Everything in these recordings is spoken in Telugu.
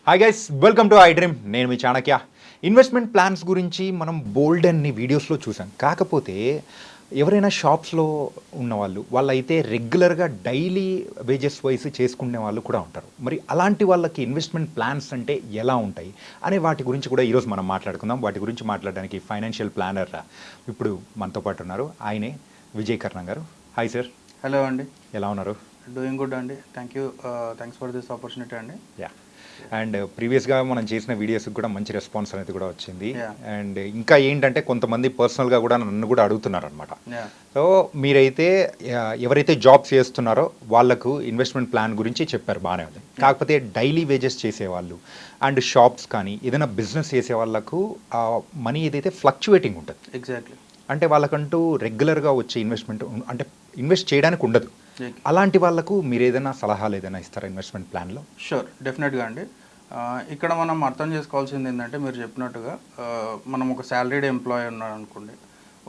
Hi guys, welcome to I dream. నేను మీ చాణక్య. ఇన్వెస్ట్మెంట్ ప్లాన్స్ గురించి మనం బోల్డ్ అన్ని వీడియోస్లో చూసాం. కాకపోతే ఎవరైనా షాప్స్లో ఉన్నవాళ్ళు వాళ్ళైతే రెగ్యులర్గా డైలీ వేజెస్ వైస్ చేసుకునే వాళ్ళు కూడా ఉంటారు. మరి అలాంటి వాళ్ళకి ఇన్వెస్ట్మెంట్ ప్లాన్స్ అంటే ఎలా ఉంటాయి అనే వాటి గురించి కూడా ఈరోజు మనం మాట్లాడుకుందాం. వాటి గురించి మాట్లాడడానికి ఫైనాన్షియల్ ప్లానర్ ఇప్పుడు మనతో పాటు ఉన్నారు. ఆయనే విజయ్ కర్ణ గారు. Hi sir. హలో అండి, ఎలా ఉన్నారు? డూయింగ్ గుడ్ అండి. థ్యాంక్స్ ఫర్ దిస్ ఆపర్చునిటీ అండి. యా, అండ్ ప్రీవియస్గా మనం చేసిన వీడియోస్కి కూడా మంచి రెస్పాన్స్ అనేది కూడా వచ్చింది. Yeah. అండ్ ఇంకా ఏంటంటే కొంతమంది పర్సనల్గా కూడా నన్ను కూడా అడుగుతున్నారు అనమాట. Yeah. సో మీరైతే ఎవరైతే జాబ్స్ చేస్తున్నారో వాళ్ళకు ఇన్వెస్ట్మెంట్ ప్లాన్ గురించి చెప్పారు, బాగానే ఉంది. కాకపోతే డైలీ వేజెస్ చేసేవాళ్ళు అండ్ షాప్స్ కానీ ఏదైనా బిజినెస్ చేసే వాళ్ళకు మనీ ఏదైతే ఫ్లక్చువేటింగ్ ఉంటుంది. ఎగ్జాక్ట్లీ. అంటే వాళ్ళకంటూ రెగ్యులర్గా వచ్చే ఇన్వెస్ట్మెంట్ అంటే ఇన్వెస్ట్ చేయడానికి ఉండదు. అలాంటి వాళ్ళకు మీరు ఏదైనా సలహాలు ఏదైనా ఇస్తారా ఇన్వెస్ట్మెంట్ ప్లాన్లో? షూర్, డెఫినెట్గా అండి. ఇక్కడ మనం అర్థం చేసుకోవాల్సింది ఏంటంటే, మీరు చెప్పినట్టుగా మనం ఒక శాలరీడ్ ఎంప్లాయీ ఉన్నాడు అనుకోండి,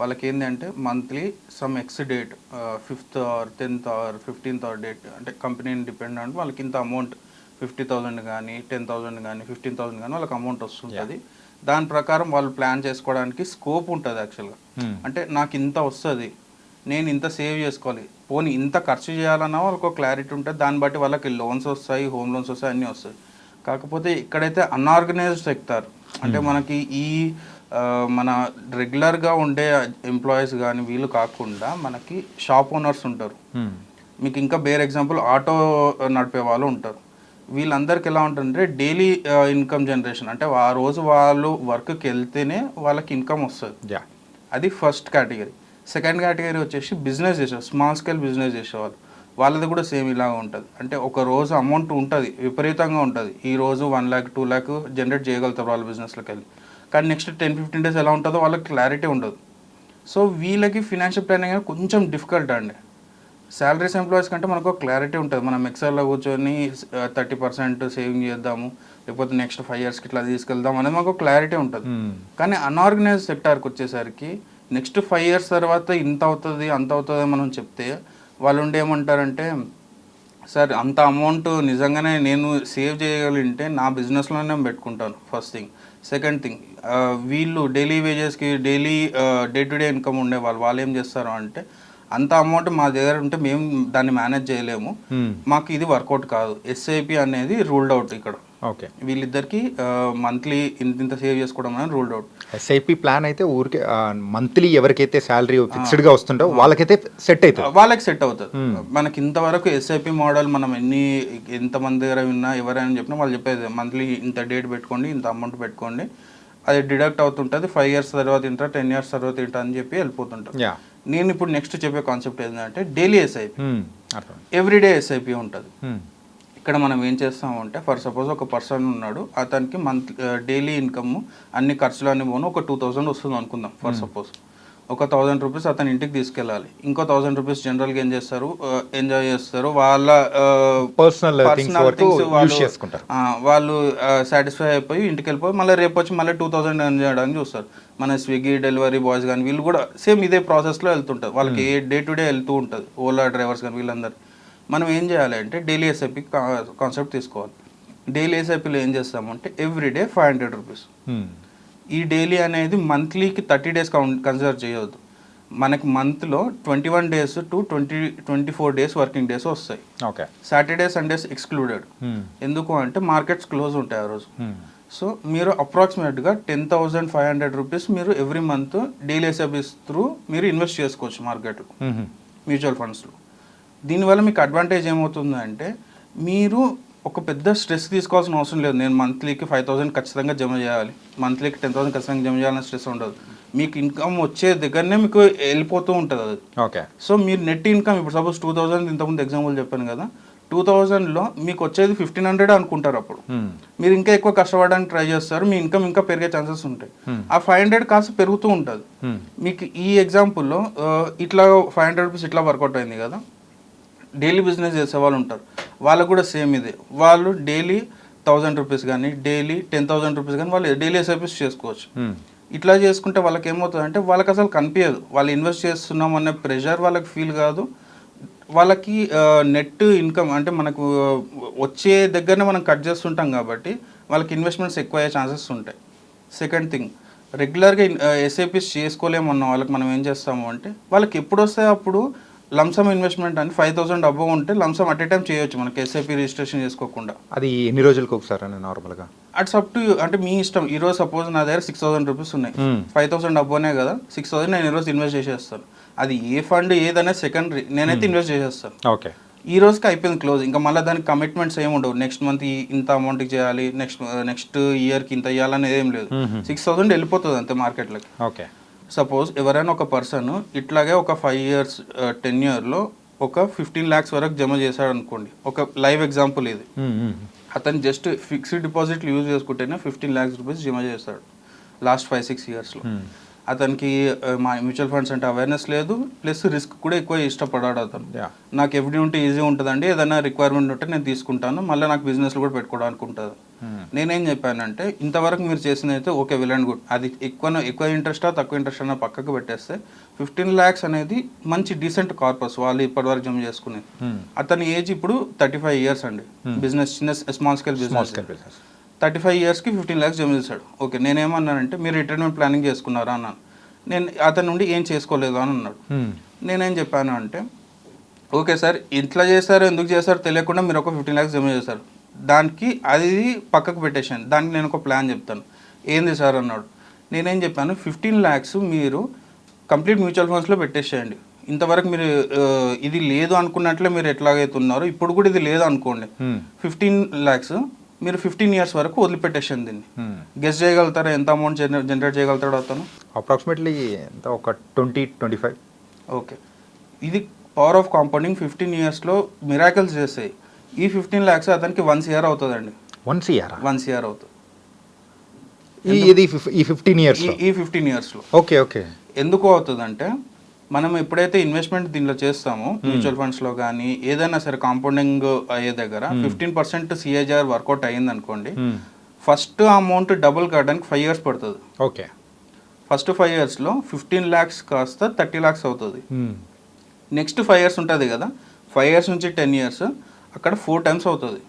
వాళ్ళకి ఏంటంటే monthly some x date 5th or 10th or 15th or date, అంటే కంపెనీని డిపెండ్ అంటే వాళ్ళకి ఇంత అమౌంట్ 50,000 కానీ 10,000 కానీ 15,000 కానీ వాళ్ళకి అమౌంట్ వస్తుంటుంది. దాని ప్రకారం వాళ్ళు ప్లాన్ చేసుకోవడానికి స్కోప్ ఉంటుంది యాక్చువల్గా. అంటే నాకు ఇంత వస్తుంది, నేను ఇంత సేవ్ చేసుకోవాలి, పోనీ ఇంత ఖర్చు చేయాలన్నా వాళ్ళకి ఒక క్లారిటీ ఉంటుంది. దాన్ని బట్టి వాళ్ళకి లోన్స్ వస్తాయి, హోమ్ లోన్స్ వస్తాయి, అన్నీ వస్తాయి. కాకపోతే ఇక్కడైతే అన్ఆర్గనైజ్డ్ సెక్టార్ అంటే మనకి ఈ మన రెగ్యులర్గా ఉండే ఎంప్లాయీస్ కానీ వీళ్ళు కాకుండా మనకి షాప్ ఓనర్స్ ఉంటారు. మీకు ఇంకా బేర్ ఎగ్జాంపుల్ ఆటో నడిపే వాళ్ళు ఉంటారు. వీళ్ళందరికీ ఎలా ఉంటుందంటే డైలీ ఇన్కమ్ జనరేషన్, అంటే ఆ రోజు వాళ్ళు వర్క్కి వెళ్తేనే వాళ్ళకి ఇన్కమ్ వస్తుంది. అది ఫస్ట్ కేటగిరీ. సెకండ్ కేటగిరీ వచ్చేసి బిజినెస్ చేసేవాళ్ళు, స్మాల్ స్కేల్ బిజినెస్ చేసేవాళ్ళు. వాళ్ళది కూడా సేమ్ ఇలాగ ఉంటుంది. అంటే ఒక రోజు అమౌంట్ ఉంటుంది, విపరీతంగా ఉంటుంది. ఈ రోజు 1 lakh 2 lakh జనరేట్ చేయగలుగుతారు వాళ్ళ బిజినెస్లోకి వెళ్ళి. కానీ నెక్స్ట్ 10-15 days ఎలా ఉంటుందో వాళ్ళకి క్లారిటీ ఉండదు. సో వీళ్ళకి ఫినాన్షియల్ ప్లానింగ్ అనేది కొంచెం డిఫికల్ట్ అండి. శాలరీస్ ఎంప్లాయీస్ కంటే మనకు క్లారిటీ ఉంటుంది. మనం ఎక్సెల్లో కూర్చొని 30% సేవింగ్ చేద్దాము, లేకపోతే నెక్స్ట్ 5 yearsకి ఇట్లా తీసుకెళ్దాం అనేది మనకు క్లారిటీ ఉంటుంది. కానీ అన్ఆర్గనైజ్డ్ సెక్టార్కి వచ్చేసరికి నెక్స్ట్ 5 years తర్వాత ఇంత అవుతుంది అంత అవుతుంది మనం చెప్తే వాళ్ళు ఉండి ఏమంటారంటే, సార్ అంత అమౌంట్ నిజంగానే నేను సేవ్ చేయగలిగితే నా బిజినెస్లోనే పెట్టుకుంటాను, ఫస్ట్ థింగ్. సెకండ్ థింగ్, వీళ్ళు డైలీ వేజెస్కి daily day to day income ఉండే వాళ్ళు ఏం చేస్తారు అంటే, అంత అమౌంట్ మా దగ్గర ఉంటే మేము దాన్ని మేనేజ్ చేయలేము, మాకు ఇది వర్కౌట్ కాదు, ఎస్ఐపి అనేది రూల్డ్ అవుట్ ఇక్కడ. ఓకే, వీళ్ళిద్దరికి మంత్లీ ఇంత సేవ్ చేసుకోవడం అనేది రూల్డ్ అవుట్. ఎస్ఐపి ప్లాన్ అయితే ఊరికే మంత్లీ ఎవరికైతే శాలరీ ఫిక్స్డ్గా వస్తుందో వాళ్ళకైతే సెట్ అవుతుంది, వాళ్ళకి సెట్ అవుతుంది. మనకి ఇంతవరకు ఎస్ఐపి మోడల్ మనం ఎంతమంది దగ్గర విన్నా ఎవరైనా చెప్పినా వాళ్ళు చెప్పేది మంత్లీ ఇంత డేట్ పెట్టుకోండి, ఇంత అమౌంట్ పెట్టుకోండి, అది డిడక్ట్ అవుతుంటుంది, 5 years తర్వాత ఇంట 10 years తర్వాత ఇంట అని చెప్పి వెళ్ళిపోతుంటారు. నేను ఇప్పుడు నెక్స్ట్ చెప్పే కాన్సెప్ట్ ఏంటంటే డైలీ ఎస్ఐపి, ఎవ్రీడే ఎస్ఐపి ఉంటుంది. ఇక్కడ మనం ఏం చేస్తామంటే, ఫర్ సపోజ్ ఒక పర్సన్ ఉన్నాడు, అతనికి డైలీ ఇన్కమ్ అన్ని ఖర్చులు అన్ని పోను ఒక 2,000 వస్తుంది అనుకుందాం. ఫర్ సపోజ్ ఒక 1,000 రూపీస్ అతని ఇంటికి తీసుకెళ్ళాలి. ఇంకో 1,000 రూపీస్ జనరల్గా ఏం చేస్తారు, ఎంజాయ్ చేస్తారు, వాళ్ళ పర్సనల్ థింగ్స్ వాళ్ళు సాటిస్ఫై అయిపోయి ఇంటికి వెళ్ళిపోయి మళ్ళీ రేపు వచ్చి మళ్ళీ 2,000 ఎర్న్ చేయడానికి చూస్తారు. మన స్విగ్గీ డెలివరీ బాయ్స్ కానీ వీళ్ళు కూడా సేమ్ ఇదే ప్రాసెస్లో వెళ్తుంటారు. వాళ్ళకి డే టు డే వెళ్తూ ఉంటుంది, ఓలా డ్రైవర్స్ కానీ వీళ్ళందరూ. మనం ఏం చేయాలి అంటే డైలీ ఎస్ఐపి కాన్సెప్ట్ తీసుకోవాలి. డైలీ ఎస్ఐపిలో ఏం చేస్తామంటే ఎవ్రీడే 500 రూపీస్. ఈ డైలీ అనేది మంత్లీకి 30 days కన్సిడర్ చేయవద్దు. మనకి మంత్లో 21 days to 24 days working days వస్తాయి. Okay, Saturday Sundays excluded. ఎందుకు అంటే మార్కెట్స్ క్లోజ్ ఉంటాయి ఆ రోజు. సో మీరు అప్రాక్సిమేట్గా 10,500 రూపీస్ మీరు every month daily SIPs through మీరు ఇన్వెస్ట్ చేసుకోవచ్చు మార్కెట్లో, మ్యూచువల్ ఫండ్స్లో. దీనివల్ల మీకు అడ్వాంటేజ్ ఏమవుతుందంటే, మీరు ఒక పెద్ద స్ట్రెస్ తీసుకోవాల్సిన అవసరం లేదు. నేను మంత్లీకి 5,000 ఖచ్చితంగా జమ చేయాలి, మంత్లీకి 10,000 ఖచ్చితంగా జమ చేయాలని స్ట్రెస్ ఉండదు. మీకు ఇన్కమ్ వచ్చే దగ్గరనే మీకు వెళ్ళిపోతూ ఉంటుంది అది. ఓకే, సో మీరు నెట్ ఇన్కమ్ ఇప్పుడు సపోజ్ 2,000 ఇంతకుముందు ఎగ్జాంపుల్ చెప్పాను కదా, 2,000లో మీకు వచ్చేది 1,500 అనుకుంటారు. అప్పుడు మీరు ఇంకా ఎక్కువ కష్టపడడానికి ట్రై చేస్తారు, మీ ఇన్కమ్ ఇంకా పెరిగే ఛాన్సెస్ ఉంటాయి. ఆ 500 కాస్త పెరుగుతూ ఉంటుంది. మీకు ఈ ఎగ్జాంపుల్లో ఇట్లా 500 రూపీస్ ఇట్లా వర్కౌట్ అయింది కదా. డైలీ బిజినెస్ చేసే వాళ్ళు ఉంటారు, వాళ్ళకు కూడా సేమ్ ఇదే. వాళ్ళు డైలీ 1,000 రూపీస్ కానీ డైలీ 10,000 రూపీస్ కానీ వాళ్ళు డైలీ ఎస్ఐపిస్ చేసుకోవచ్చు. ఇట్లా చేసుకుంటే వాళ్ళకి ఏమవుతుంది అంటే వాళ్ళకి అసలు కనిపించదు, వాళ్ళు ఇన్వెస్ట్ చేస్తున్నాం అనే ప్రెషర్ వాళ్ళకి ఫీల్ కాదు. వాళ్ళకి నెట్ ఇన్కమ్ అంటే మనకు వచ్చే దగ్గరనే మనం కట్ చేస్తుంటాం కాబట్టి వాళ్ళకి ఇన్వెస్ట్మెంట్స్ ఎక్కువ అయ్యే ఛాన్సెస్ ఉంటాయి. సెకండ్ థింగ్, రెగ్యులర్గా ఎస్ఐపిస్ చేసుకోలేమన్న వాళ్ళకి మనం ఏం చేస్తాము అంటే వాళ్ళకి ఎప్పుడు వస్తాయో అప్పుడు లంసమ్ ఇన్వెస్ట్మెంట్ అని 5,000 అబవ్ ఉంటే లంసమ్ అట్ ఏ టైం చేయొచ్చు మనకి ఎస్ఐపి రిజిస్ట్రేషన్ చేసుకోకుండా. అది ఎన్ని రోజులకు ఒకసారి అని నార్మల్గా? అట్స్ అప్ టు అంటే మీ ఇష్టం. ఈరోజు సపోజ్ నా దగ్గర 6,000 రూపీస్ ఉన్నాయి, 5,000 అబోనే కదా, 6,000 నేను ఈరోజు ఇన్వెస్ట్ చేసేస్తాను. అది ఏ ఫండ్ ఏదైనా సెకండరీ, నేనైతే ఇన్వెస్ట్ చేసేస్తాను. ఓకే, ఈ రోజుకి అయిపోయింది క్లోజ్. ఇంకా మళ్ళీ దానికి కమిట్మెంట్స్ ఏమి ఉండవు. నెక్స్ట్ మంత్ ఇంత అమౌంట్కి చేయాలి, నెక్స్ట్ ఇయర్కి ఇంత ఇవ్వాలనేది ఏం లేదు. 6,000 వెళ్ళిపోతుంది అంతే మార్కెట్లోకి. ఓకే. సపోజ్ ఎవరైనా ఒక పర్సన్ ఇట్లాగే ఒక 5 years 10 yearలో ఒక 15 lakhs వరకు జమ చేశాడు అనుకోండి. ఒక లైవ్ ఎగ్జాంపుల్ ఇది. అతను జస్ట్ ఫిక్స్డ్ డిపాజిట్లు యూజ్ చేసుకుంటేనే 15 lakhs రూపీస్ జమ చేస్తాడు లాస్ట్ 5-6 yearsలో. అతనికి మా మ్యూచువల్ ఫండ్స్ అంటే అవేర్నెస్ లేదు, ప్లస్ రిస్క్ కూడా ఎక్కువ ఇష్టపడాడు అతను. నాకు ఎఫ్డీ ఉంటే ఈజీ ఉంటుందండి, ఏదైనా రిక్వైర్మెంట్ ఉంటే నేను తీసుకుంటాను, మళ్ళీ నాకు బిజినెస్లో కూడా పెట్టుకోవడానికి ఉంటుంది. నేనేం చెప్పానంటే ఇంతవరకు మీరు చేసింది అయితే ఓకే, వెల్ అండ్ గుడ్. అది ఎక్కువ ఇంట్రెస్టా తక్కువ ఇంట్రెస్ట్ అన్న పక్కకు పెట్టేస్తే 15 lakhs అనేది మంచి డీసెంట్ కార్పస్ వాళ్ళు ఇప్పటివరకు జమ చేసుకునేది. అతని ఏజ్ ఇప్పుడు 35 years అండి. బిజినెస్ చిన్న స్మాల్ స్కేల్ బిజినెస్ 35 yearsకి 15 lakhs జమ చేశాడు. ఓకే, నేనేమన్నానంటే మీరు రిటైర్మెంట్ ప్లానింగ్ చేసుకున్నారా అన్నాను. నేను అతని నుండి ఏం చేసుకోలేదు అని అన్నాడు. నేనేం చెప్పాను అంటే ఓకే సార్, ఇట్లా చేశారు ఎందుకు చేశారు తెలియకుండా మీరు ఒక 15 lakhs జమ చేశారు, దానికి అది పక్కకు పెట్టేసాను, దానికి నేను ఒక ప్లాన్ చెప్తాను. ఏంది సార్ అన్నాడు. నేనేం చెప్పాను, 15 lakhs మీరు కంప్లీట్ మ్యూచువల్ ఫండ్స్లో పెట్టేసేయండి. ఇంతవరకు మీరు ఇది లేదు అనుకున్నట్లే మీరు ఎట్లాగైతే ఉన్నారో ఇప్పుడు కూడా ఇది లేదు అనుకోండి. 15 lakhs మీరు 15 years వరకు వదిలిపెట్టేసాను. దీన్ని గెస్ చేయగలుగుతారా ఎంత అమౌంట్ జనరేట్ చేయగలుగుతాడు అతను? అప్రాక్సిమేట్లీ ఒక 20-25. ఓకే, ఇది పవర్ ఆఫ్ కాంపౌండింగ్. 15 yearsలో మిరాకిల్స్ చేస్తాయి. ఈ 15 lakhs అతనికి 1 year అవుతుందండి. 1 year అవుతుంది ఈ 15 years. ఈ 15 yearsలో. Okay okay. ఎందుకు అవుతుందంటే మనం ఎప్పుడైతే ఇన్వెస్ట్మెంట్ దీనిలో చేస్తామో మ్యూచువల్ ఫండ్స్లో కానీ ఏదైనా సరే కాంపౌండింగ్ అయ్యే దగ్గర 15% CAGR వర్కౌట్ అయ్యింది అనుకోండి, ఫస్ట్ అమౌంట్ డబుల్ కావడానికి 5 years పడుతుంది. ఓకే, ఫస్ట్ 5 yearsలో 15 lakhs కాస్త 30 lakhs అవుతుంది. నెక్స్ట్ 5 years ఉంటుంది కదా, 5 years నుంచి 10 years అక్కడ 4 times అవుతుంది.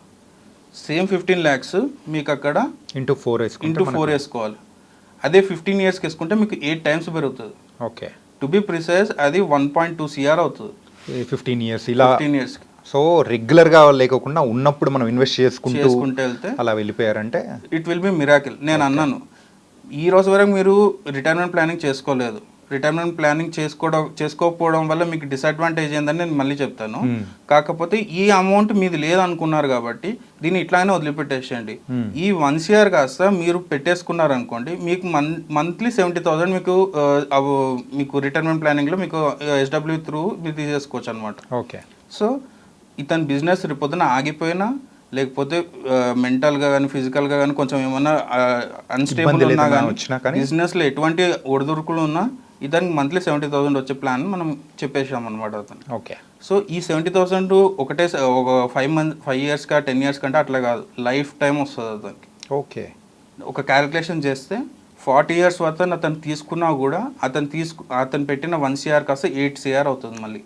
సేమ్ 15 lakhs మీకు అక్కడ ఇంటూ 4 వేసుకోవాలి. అదే 15 yearsకి వేసుకుంటే మీకు 8 times పెరుగుతుంది. ఓకే, టు బి ప్రిసైజ్ అది 1.2 CR అవుతుంది 15 years ఇలా. 15 years. సో రెగ్యులర్గా లేకుండా ఉన్నప్పుడు మనం ఇన్వెస్ట్ చేసుకుంటూ వెళ్తే అలా వెళ్ళిపోయారంటే ఇట్ విల్ బి మిరాకిల్. నేను అన్నాను ఈ రోజు వరకు మీరు రిటైర్మెంట్ ప్లానింగ్ చేసుకోలేదు, రిటైర్మెంట్ ప్లానింగ్ చేసుకోకపోవడం వల్ల మీకు డిసడ్వాంటేజ్ ఏందని నేను మళ్ళీ చెప్తాను. కాకపోతే ఈ అమౌంట్ మీది లేదనుకున్నారు కాబట్టి దీన్ని ఇట్లానే వదిలిపెట్టేసేయండి. ఈ 1 year కాస్త మీరు పెట్టేసుకున్నారు అనుకోండి, మీకు మంత్లీ 70,000 మీకు రిటైర్మెంట్ ప్లానింగ్లో మీకు SW త్రూ మీరు తీసేసుకోవచ్చు అనమాట. ఓకే, సో ఇతని బిజినెస్ రేపొద్దున ఆగిపోయినా లేకపోతే మెంటల్గా కానీ ఫిజికల్గా కానీ కొంచెం ఏమన్నా అన్స్టేబుల్ ఉన్నా కానీ బిజినెస్లో ఎటువంటి ఒడిదుడుకులు ఉన్నా ఇతనికి మంత్లీ 70,000 వచ్చే ప్లాన్ మనం చెప్పేసాం అనమాట అతను. ఓకే, సో ఈ 70,000 ఒకటే ఒక 5 years 10 years కంటే అట్లా కాదు, లైఫ్ టైం వస్తుంది అతనికి. ఓకే, ఒక క్యాలిక్యులేషన్ చేస్తే 40 years వరకు అతను తీసుకున్నా కూడా అతను పెట్టిన 1 CR కాస్త 8 CR అవుతుంది మళ్ళీ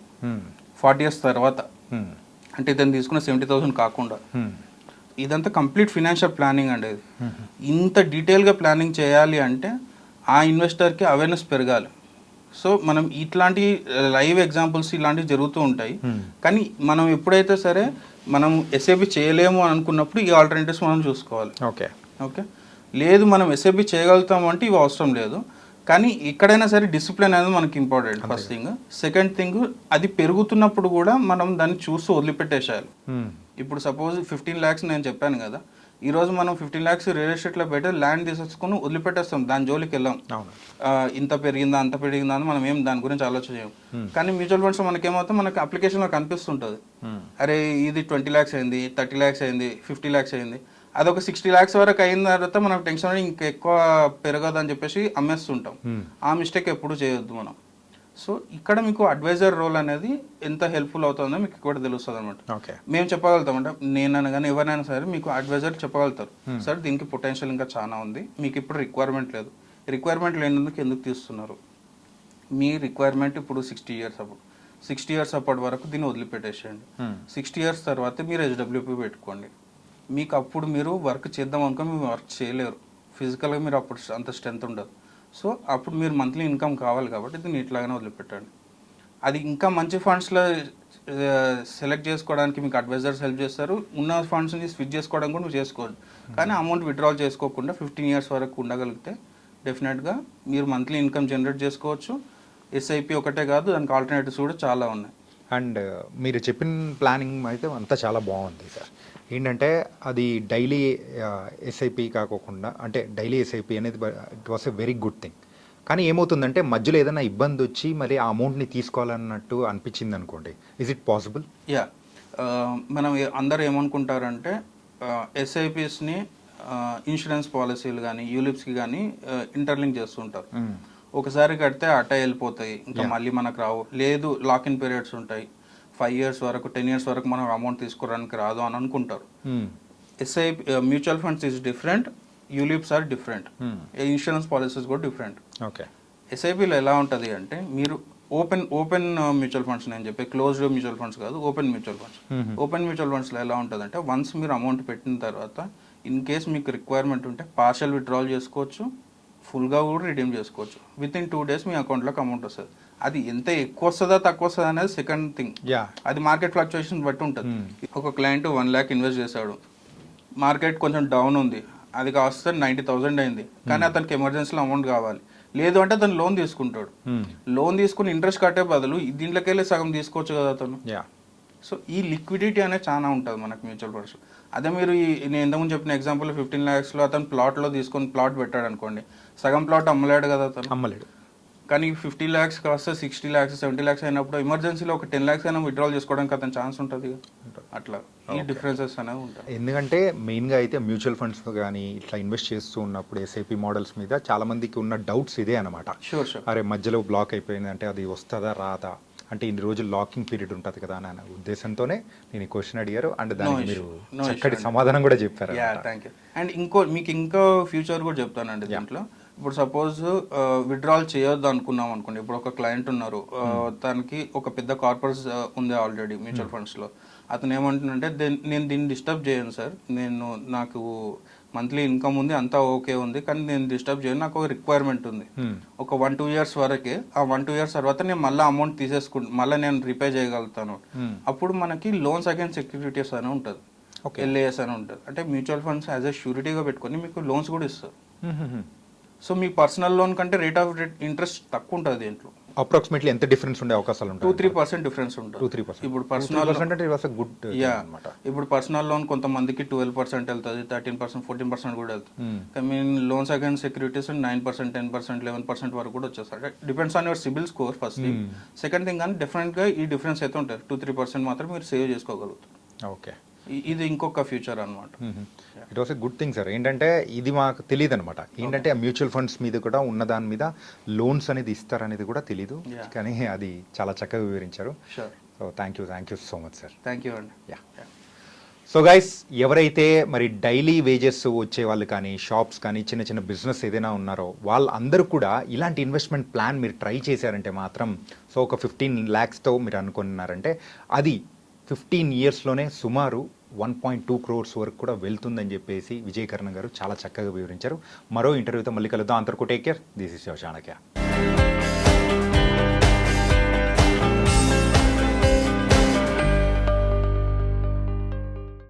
40 years తర్వాత. అంటే ఇతను తీసుకున్న 70,000 కాకుండా. ఇదంతా కంప్లీట్ ఫినాన్షియల్ ప్లానింగ్ అండి. ఇది ఇంత డీటెయిల్గా ప్లానింగ్ చేయాలి అంటే ఆ ఇన్వెస్టర్కి అవేర్నెస్ పెరగాలి. సో మనం ఇట్లాంటి లైవ్ ఎగ్జాంపుల్స్ ఇలాంటివి జరుగుతూ ఉంటాయి. కానీ మనం ఎప్పుడైతే సరే మనం ఎస్ఐపి చేయలేము అని అనుకున్నప్పుడు ఈ ఆల్టర్నేటివ్స్ మనం చూసుకోవాలి. ఓకే ఓకే, లేదు మనం ఎస్ఐపి చేయగలుగుతాము అంటే ఇవి అవసరం లేదు. కానీ ఎక్కడైనా సరే డిసిప్లిన్ అనేది మనకి important first thing. Second thing, అది పెరుగుతున్నప్పుడు కూడా మనం దాన్ని చూస్తూ వదిలిపెట్టేసేయాలి. ఇప్పుడు సపోజ్ 15 lakhs నేను చెప్పాను కదా, ఈరోజు మనం 15 lakhs రియల్ ఎస్టేట్లో పెట్టి ల్యాండ్ తీసేసుకుని వదిలిపెట్టేస్తాం, దాని జోలికి వెళ్ళాం. ఇంత పెరిగిందా అంత పెరిగిందా అని మనం ఏం దాని గురించి ఆలోచన చేయం. కానీ మ్యూచువల్ ఫండ్స్ మనకేమవుతుంది, మనకి అప్లికేషన్లో కనిపిస్తుంటుంది, అరే ఇది 20 lakhs అయింది, 30 lakhs అయింది, 50 lakhs అయింది. అదొక 60 lakhs వరకు అయిన తర్వాత మనకు టెన్షన్ అని ఇంకా ఎక్కువ పెరగదు అని చెప్పేసి అమ్మేస్తుంటాం. ఆ మిస్టేక్ ఎప్పుడు చేయొద్దు మనం. సో ఇక్కడ మీకు అడ్వైజర్ రోల్ అనేది ఎంత హెల్ప్ఫుల్ అవుతుందో మీకు ఇక్కడ తెలుస్తుంది అనమాట. మేము చెప్పగలుగుతాం అంటే నేనైనా కానీ ఎవరైనా సరే మీకు అడ్వైజర్ చెప్పగలుగుతారు, సార్ దీనికి పొటెన్షియల్ ఇంకా చాలా ఉంది, మీకు ఇప్పుడు రిక్వైర్మెంట్ లేదు, రిక్వైర్మెంట్ లేనందుకు ఎందుకు తీస్తున్నారు, మీ రిక్వైర్మెంట్ ఇప్పుడు 60 years అప్పుడు 60 ఇయర్స్ అప్పటి వరకు దీన్ని వదిలిపెట్టేసేయండి. 60 ఇయర్స్ తర్వాత మీరు హెచ్డబ్ల్యూపీ పెట్టుకోండి. మీకు అప్పుడు మీరు వర్క్ చేద్దాం అనుకో మీరు వర్క్ చేయలేరు, ఫిజికల్గా మీరు అప్పుడు అంత స్ట్రెంత్ ఉండదు. సో అప్పుడు మీరు మంత్లీ ఇన్కమ్ కావాలి కాబట్టి దీన్ని ఇట్లాగానే వదిలిపెట్టండి. అది ఇంకా మంచి ఫండ్స్లో సెలెక్ట్ చేసుకోవడానికి మీకు అడ్వైజర్స్ హెల్ప్ చేస్తారు. ఉన్న ఫండ్స్ని స్విచ్ చేసుకోవడం కూడా మీరు చేసుకోండి. కానీ అమౌంట్ విత్డ్రాల్ చేసుకోకుండా 15 ఇయర్స్ వరకు ఉండగలిగితే డెఫినెట్గా మీరు మంత్లీ ఇన్కమ్ జనరేట్ చేసుకోవచ్చు. ఎస్ఐపి ఒకటే కాదు, దానికి ఆల్టర్నేటివ్స్ కూడా చాలా ఉన్నాయి. అండ్ మీరు చెప్పిన ప్లానింగ్ అయితే అంతా చాలా బాగుంది సార్. ఏంటంటే అది డైలీ ఎస్ఐపి కాకోకుండా, అంటే డైలీ ఎస్ఐపి అనేది it was a very good thing. కానీ ఏమవుతుందంటే మధ్యలో ఏదైనా ఇబ్బంది వచ్చి మరి ఆ అమౌంట్ని తీసుకోవాలన్నట్టు అనిపించింది అనుకోండి, ఇస్ ఇట్ పాసిబుల్? యా, మనం అందరూ ఏమనుకుంటారంటే ఎస్ఐపిస్ని ఇన్సూరెన్స్ పాలసీలు కానీ యూలిప్స్కి కానీ ఇంటర్లింక్ చేస్తుంటారు. ఒకసారి కడితే అట్టే వెళ్ళిపోతాయి, ఇంకా మళ్ళీ మనకు రావు. లేదు, లాక్ ఇన్ పీరియడ్స్ ఉంటాయి, 5 ఇయర్స్ వరకు 10 ఇయర్స్ వరకు మనం అమౌంట్ తీసుకోవడానికి రాదు అని అనుకుంటారు. SIP mutual funds is different, ULIPs are different, insurance policies కూడా డిఫరెంట్. ఓకే. ఎస్ఐపిలో ఎలా ఉంటుంది అంటే మీరు ఓపెన్ మ్యూచువల్ ఫండ్స్, నేను చెప్పే క్లోజ్డ్ మ్యూచువల్ ఫండ్స్ కాదు, open mutual funds. Open mutual ఫండ్స్లో ఎలా ఉంటుంది అంటే వన్స్ మీరు అమౌంట్ పెట్టిన తర్వాత ఇన్ కేస్ మీకు రిక్వైర్మెంట్ ఉంటే పార్షల్ విత్డ్రాల్ చేసుకోవచ్చు, ఫుల్గా కూడా రిడీమ్ చేసుకోవచ్చు. విత్ ఇన్ 2 days మీ అకౌంట్లోకి అమౌంట్ వస్తుంది. అది ఎంత ఎక్కువ వస్తుందా తక్కువ వస్తుందా అనేది సెకండ్ థింగ్. అది మార్కెట్ ఫ్లక్చుయేషన్ బట్టి ఉంటుంది. ఒక క్లయింట్ 1 lakh ఇన్వెస్ట్ చేశాడు, మార్కెట్ కొంచెం డౌన్ ఉంది, అది కాస్త 90,000 అయింది, కానీ అతనికి ఎమర్జెన్సీలో అమౌంట్ కావాలి. లేదు అంటే అతను లోన్ తీసుకుంటాడు. లోన్ తీసుకుని ఇంట్రెస్ట్ కట్టే బదులు దీంట్లోకి వెళ్ళి సగం తీసుకోవచ్చు కదా అతను. సో ఈ లిక్విడిటీ అనేది చాలా ఉంటుంది మనకు మ్యూచువల్ ఫండ్స్. అదే మీరు నేను ఇంతకుముందు చెప్పిన ఎగ్జాంపుల్ 15 lakhsలో అతను ప్లాట్లో తీసుకొని ప్లాట్ పెట్టాడు అనుకోండి, సగం ప్లాట్ అమ్మలేడు కదా అతను, అమ్మలేడు. కానీ 50 lakhs కాస్త 60 lakhs 70 lakhs అయినప్పుడు ఎమర్జెన్సీలో ఒక 10 lakhs అయినా విత్డ్రాల్ చేసుకోవడానికి అతను ఛాన్స్ ఉంటుంది. అట్లా ఈ డిఫరెన్సెస్ అనేవి ఉంటాయి. ఎందుకంటే మెయిన్గా అయితే మ్యూచువల్ ఫండ్స్ కానీ ఇట్లా ఇన్వెస్ట్ చేస్తూ ఉన్నప్పుడు ఎస్ఐపి మోడల్స్ మీద చాలా మందికి ఉన్న డౌట్స్ ఇదే అనమాట. షూర్. అరే మధ్యలో బ్లాక్ అయిపోయింది అంటే అది వస్తుందా రాదా, అంటే ఇన్ని రోజులు లాకింగ్ పీరియడ్ ఉంటుంది కదా అనే ఉద్దేశంతోనే నేను ఈ క్వశ్చన్ అడిగారు. అండ్ దానికి మీరు చక్కటి సమాధానం కూడా చెప్పారు. Thank you. అండ్ మీకు ఇంకో ఫ్యూచర్ కూడా చెప్తానండి దీంట్లో. ఇప్పుడు సపోజ్ విత్డ్రాల్ చేయొద్దు అనుకున్నాం అనుకోండి. ఇప్పుడు ఒక క్లయింట్ ఉన్నారు, తనకి ఒక పెద్ద కార్పొరేట్ ఉంది ఆల్రెడీ మ్యూచువల్ ఫండ్స్లో. అతను ఏమంటుందంటే నేను దీన్ని డిస్టర్బ్ చేయను సార్, నాకు మంత్లీ ఇన్కమ్ ఉంది, అంతా ఓకే ఉంది, కానీ నేను డిస్టర్బ్ చేయను, నాకు ఒక రిక్వైర్మెంట్ ఉంది. ఒక 1-2 years వరకే, ఆ 1-2 years తర్వాత నేను మళ్ళీ అమౌంట్ తీసేసుకుంటాను, మళ్ళీ నేను రిపే చేయగలుగుతాను. అప్పుడు మనకి లోన్స్ అగైన్స్ సెక్యూరిటీస్ అని ఉంటుంది, ఎల్ఏఎస్ అని ఉంటుంది. అంటే మ్యూచువల్ ఫండ్స్ యాజ్ ఎ షూరిటీగా పెట్టుకొని మీకు లోన్స్ కూడా ఇస్తారు. సో మీ పర్సనల్ లోన్ కంటే రేట్ ఆఫ్ ఇంట్రెస్ట్ తక్కువ ఉంటుంది దీంట్లో. అప్రాక్సిమేట్లీ ఎంత డిఫరెన్స్ ఉండే అవకాశాలు ఉంటాయి? 2-3% డిఫరెన్స్ ఉంటుంది. 2-3%. ఇప్పుడు పర్సనల్ గుడ్. ఇప్పుడు పర్సనల్ లోన్ కొంతమందికి 12% వెళ్తుంది, 13%, 14% కూడా వెళ్తుంది. మీన్ లోన్స్ అగైన్స్ సెక్యూరిటీస్ 9%, 10%, 11% వరకు కూడా వచ్చేస్తాయి. Depends on your CIBIL score first thing. Second thing, కానీ డెఫినెట్గా ఈ డిఫరెన్స్ అయితే ఉంటుంది. 2-3% మాత్రం మీరు సేవ్ చేసుకోగలుగుతారు. ఓకే, ఇది ఇంకొక ఫ్యూచర్ అనమాట. It was a good thing sir. ఏంటంటే ఇది మాకు తెలియదు అనమాట. ఏంటంటే ఆ మ్యూచువల్ ఫండ్స్ మీద కూడా ఉన్న దాని మీద లోన్స్ అనేది ఇస్తారనేది కూడా తెలీదు, కానీ అది చాలా చక్కగా వివరించారు. So thank you so much sir. Thank you అండి. సో గైస్, ఎవరైతే మరి డైలీ వేజెస్ వచ్చే వాళ్ళు కానీ, షాప్స్ కానీ, చిన్న చిన్న బిజినెస్ ఏదైనా ఉన్నారో వాళ్ళందరూ కూడా ఇలాంటి ఇన్వెస్ట్మెంట్ ప్లాన్ మీరు ట్రై చేశారంటే మాత్రం, సో ఒక 15 lakhsతో మీరు అనుకున్నారంటే అది 15 yearsలోనే సుమారు 1.2 crores వరకు కూడా వెళ్తుందని చెప్పేసి విజయకరణ గారు చాలా చక్కగా వివరించారు. మరో ఇంటర్వ్యూతో మళ్ళీ కలుద్దాం. అంతవరకు take care. This is your Chanakya.